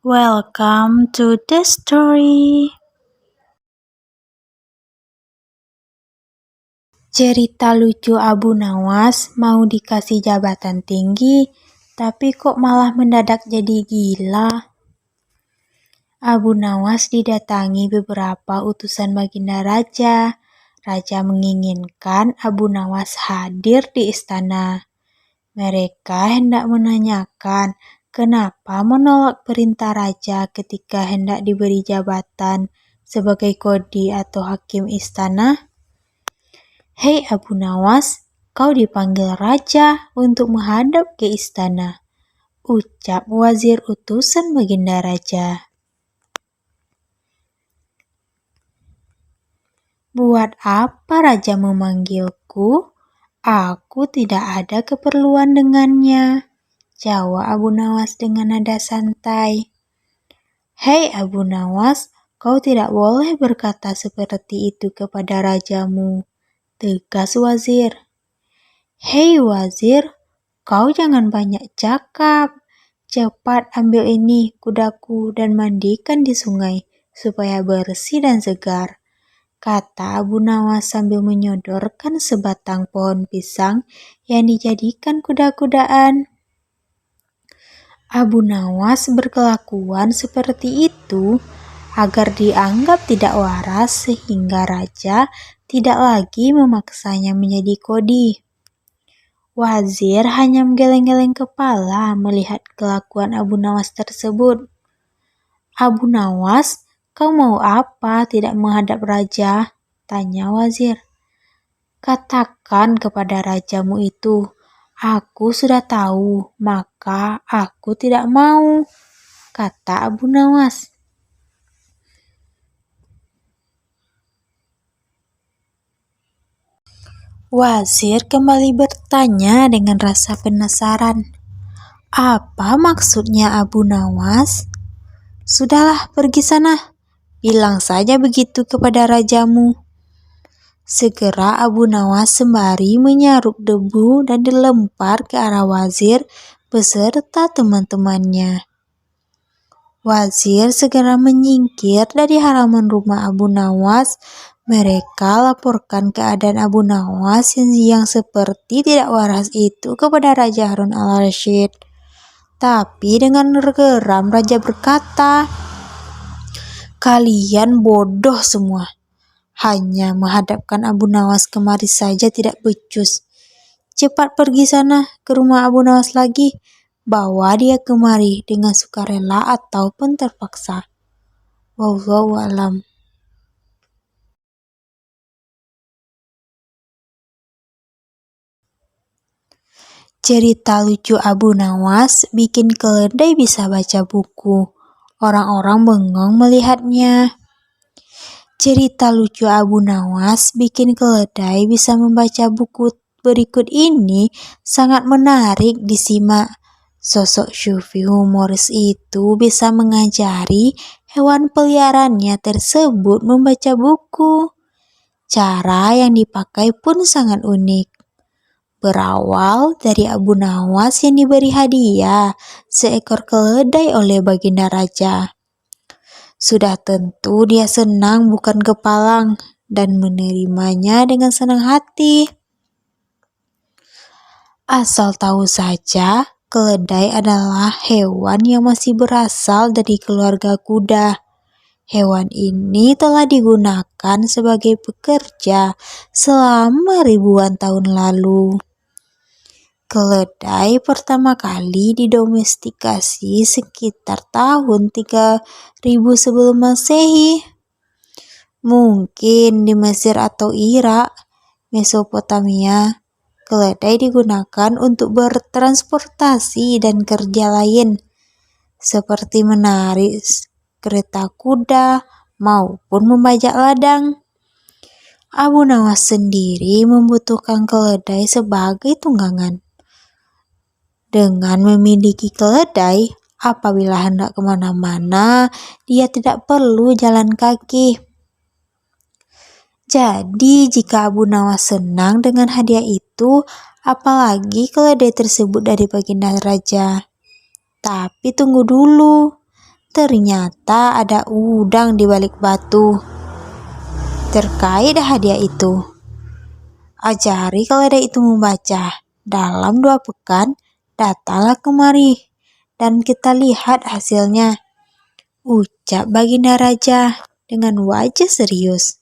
Welcome to the story. Cerita lucu Abu Nawas mau dikasih jabatan tinggi, tapi kok malah mendadak jadi gila. Abu Nawas didatangi beberapa utusan Baginda Raja. Raja menginginkan Abu Nawas hadir di istana. Mereka hendak menanyakan kenapa menolak perintah raja ketika hendak diberi jabatan sebagai qadhi atau hakim istana. Hei Abu Nawas, kau dipanggil raja untuk menghadap ke istana, ucap wazir utusan Baginda Raja. Buat apa raja memanggilku? Aku tidak ada keperluan dengannya, jawab Abu Nawas dengan nada santai. Hei Abu Nawas, kau tidak boleh berkata seperti itu kepada rajamu, tegas wazir. Hei wazir, kau jangan banyak cakap. Cepat ambil ini kudaku dan mandikan di sungai supaya bersih dan segar, kata Abu Nawas sambil menyodorkan sebatang pohon pisang yang dijadikan kuda-kudaan. Abu Nawas berkelakuan seperti itu agar dianggap tidak waras sehingga raja tidak lagi memaksanya menjadi qadhi. Wazir hanya menggeleng-geleng kepala melihat kelakuan Abu Nawas tersebut. Abu Nawas, kau mau apa tidak menghadap raja? Tanya wazir. Katakan kepada rajamu itu, aku sudah tahu, maka aku tidak mau, kata Abu Nawas. Wazir kembali bertanya dengan rasa penasaran. Apa maksudnya Abu Nawas? Sudahlah, pergi sana. Bilang saja begitu kepada rajamu. Segera Abu Nawas sembari menyaruk debu dan dilempar ke arah wazir beserta teman-temannya. Wazir segera menyingkir dari halaman rumah Abu Nawas. Mereka laporkan keadaan Abu Nawas yang seperti tidak waras itu kepada Raja Harun al-Rasyid. Tapi dengan geram raja berkata, kalian bodoh semua. Hanya menghadapkan Abu Nawas kemari saja tidak becus. Cepat pergi sana ke rumah Abu Nawas lagi. Bawa dia kemari dengan sukarela ataupun terpaksa. Wallahu a'lam. Cerita lucu Abu Nawas bikin keledai bisa baca buku. Orang-orang bengong melihatnya. Cerita lucu Abu Nawas bikin keledai bisa membaca buku berikut ini sangat menarik disimak. Sosok Syufi humoris itu bisa mengajari hewan peliharaannya tersebut membaca buku. Cara yang dipakai pun sangat unik. Berawal dari Abu Nawas yang diberi hadiah seekor keledai oleh Baginda Raja. Sudah tentu dia senang bukan kepalang dan menerimanya dengan senang hati. Asal tahu saja, keledai adalah hewan yang masih berasal dari keluarga kuda. Hewan ini telah digunakan sebagai pekerja selama ribuan tahun lalu. Keledai pertama kali didomestikasi sekitar tahun 3000 sebelum Masehi. Mungkin di Mesir atau Irak, Mesopotamia, keledai digunakan untuk bertransportasi dan kerja lain, seperti menarik kereta kuda maupun membajak ladang. Abu Nawas sendiri membutuhkan keledai sebagai tunggangan. Dengan memiliki keledai, apabila hendak kemana-mana, dia tidak perlu jalan kaki. Jadi, jika Abu Nawas senang dengan hadiah itu, apalagi keledai tersebut dari Baginda Raja. Tapi tunggu dulu, Ternyata ada udang di balik batu. Terkait hadiah itu, ajari keledai itu membaca. Dalam 2 pekan, datanglah kemari, dan kita lihat hasilnya, ucap Baginda Raja dengan wajah serius.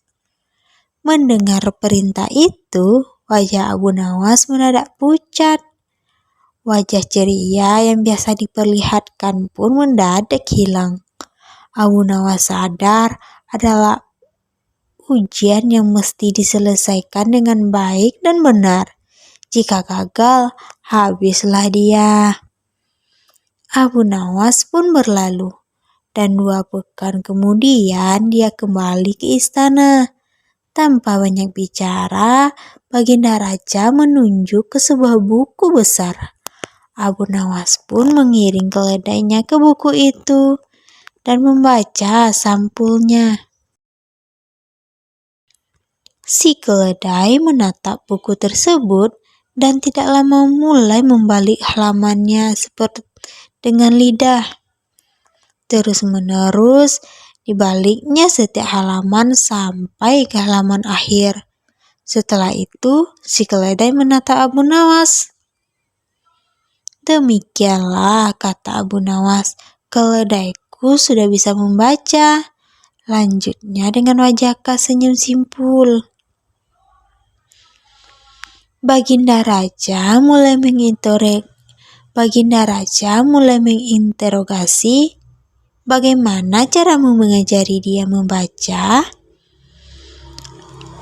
Mendengar perintah itu, wajah Abu Nawas mendadak pucat. Wajah ceria yang biasa diperlihatkan pun mendadak hilang. Abu Nawas sadar adalah ujian yang mesti diselesaikan dengan baik dan benar. Jika gagal, habislah dia. Abu Nawas pun berlalu, dan 2 pekan kemudian dia kembali ke istana. Tanpa banyak bicara, Baginda Raja menunjuk ke sebuah buku besar. Abu Nawas pun mengiring keledainya ke buku itu dan membaca sampulnya. Si keledai menatap buku tersebut dan tidak lama mulai membalik halamannya seperti dengan lidah. Terus-menerus dibaliknya setiap halaman sampai ke halaman akhir. Setelah itu, si keledai menatap Abu Nawas. Demikianlah, kata Abu Nawas, keledaiku sudah bisa membaca. Lanjutnya dengan wajah khas senyum simpul. Baginda Raja mulai menginterogasi, bagaimana caramu mengajari dia membaca?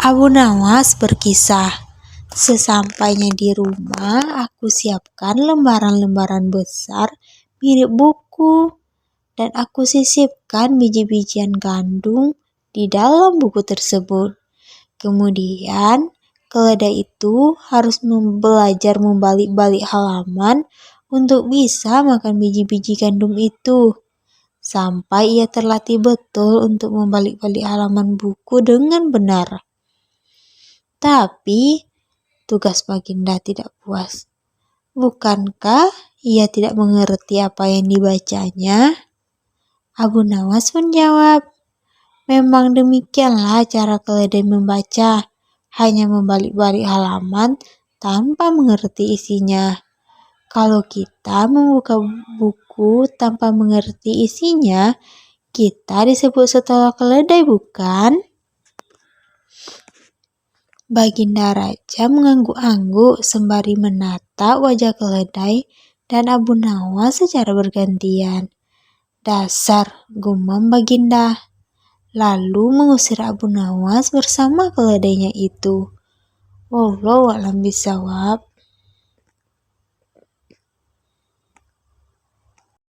Abu Nawas berkisah, sesampainya di rumah, aku siapkan lembaran-lembaran besar mirip buku, dan aku sisipkan biji-bijian gandum di dalam buku tersebut. Kemudian, keledai itu harus belajar membalik-balik halaman untuk bisa makan biji-biji gandum itu, sampai ia terlatih betul untuk membalik-balik halaman buku dengan benar. Tapi, tugas Baginda tidak puas. Bukankah ia tidak mengerti apa yang dibacanya? Abu Nawas menjawab, memang demikianlah cara keledai membaca, hanya membalik-balik halaman tanpa mengerti isinya. Kalau kita membuka buku tanpa mengerti isinya, kita disebut setolak keledai, bukan? Baginda Raja mengangguk-angguk sembari menatap wajah keledai dan Abu Nawas secara bergantian. Dasar, gumam Baginda. Lalu mengusir Abu Nawas bersama keledainya itu. Wallahu a'lam bishawab.